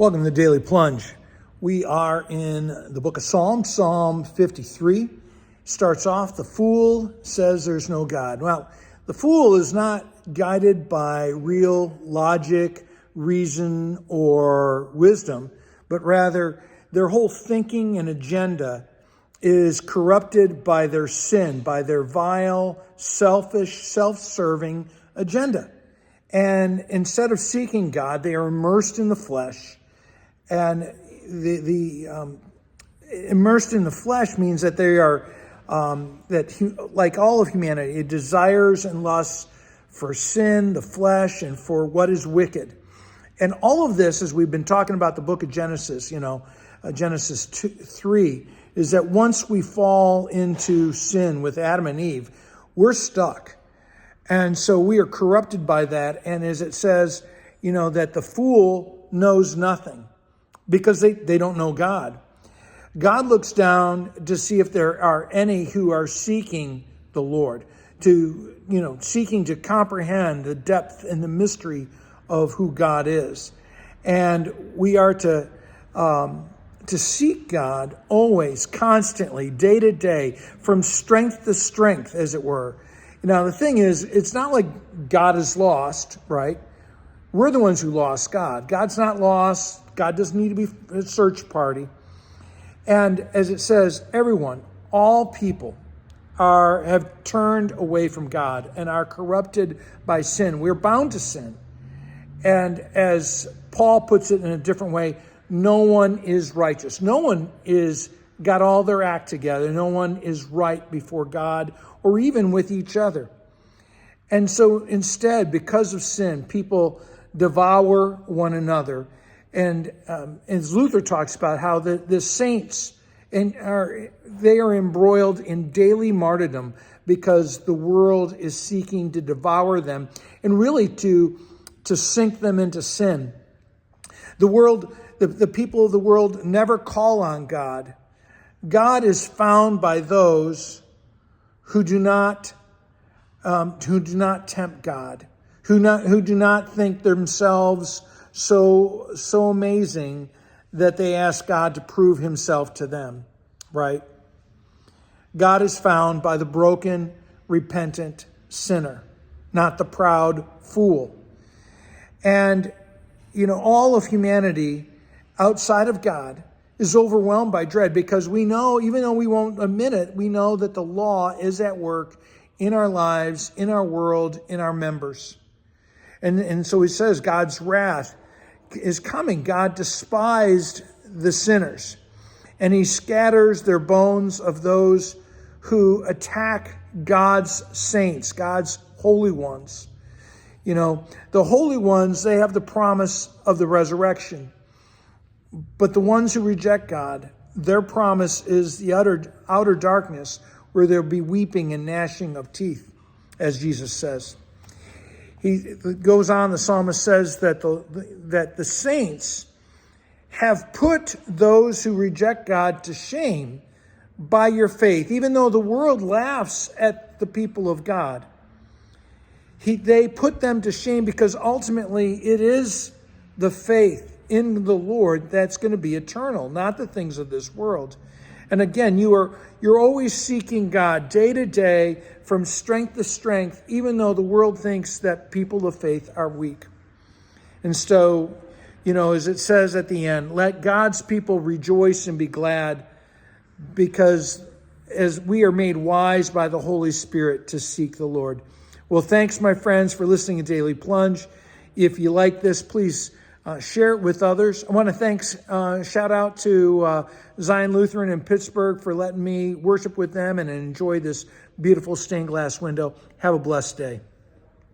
Welcome to the Daily Plunge. We are in the book of Psalms, Psalm 53. Starts off, the fool says there's no God. Well, the fool is not guided by real logic, reason, or wisdom, but rather their whole thinking and agenda is corrupted by their sin, by their vile, selfish, self-serving agenda. And instead of seeking God, they are immersed in the flesh. And the immersed in the flesh means that they are, like all of humanity, it desires and lusts for sin, the flesh, and for what is wicked. And all of this, as we've been talking about the book of Genesis, Genesis 3, is that once we fall into sin with Adam and Eve, we're stuck. And so we are corrupted by that. And as it says, that the fool knows nothing because they don't know God. God looks down to see if there are any who are seeking the Lord, seeking to comprehend the depth and the mystery of who God is. And we are to seek God always, constantly, day to day, from strength to strength, as it were. Now, the thing is, it's not like God is lost, right? We're the ones who lost God. God's not lost. God doesn't need to be a search party. And as it says, everyone, all people have turned away from God and are corrupted by sin. We're bound to sin. And as Paul puts it in a different way, no one is righteous. No one is got all their act together. No one is right before God or even with each other. And so instead, because of sin, people devour one another. And as Luther talks about how the saints they are embroiled in daily martyrdom because the world is seeking to devour them and really to sink them into sin. The world, the people of the world never call on God. God is found by those who do not tempt God, who do not think themselves so amazing that they ask God to prove himself to them, right? God is found by the broken, repentant sinner, not the proud fool. And, all of humanity outside of God is overwhelmed by dread because we know, even though we won't admit it, we know that the law is at work in our lives, in our world, in our members. And so he says God's wrath is coming. God despised the sinners, and he scatters their bones of those who attack God's saints, God's holy ones. The holy ones, they have the promise of the resurrection. But the ones who reject God, their promise is the outer darkness where there'll be weeping and gnashing of teeth, as Jesus says. He goes on, the psalmist says that the saints have put those who reject God to shame by your faith. Even though the world laughs at the people of God, they put them to shame because ultimately it is the faith in the Lord that's going to be eternal, not the things of this world. And again, you're always seeking God day to day from strength to strength, even though the world thinks that people of faith are weak. And so, as it says at the end, let God's people rejoice and be glad because as we are made wise by the Holy Spirit to seek the Lord. Well, thanks, my friends, for listening to Daily Plunge. If you like this, please share it with others. I want to shout out to Zion Lutheran in Pittsburgh for letting me worship with them and enjoy this beautiful stained glass window. Have a blessed day.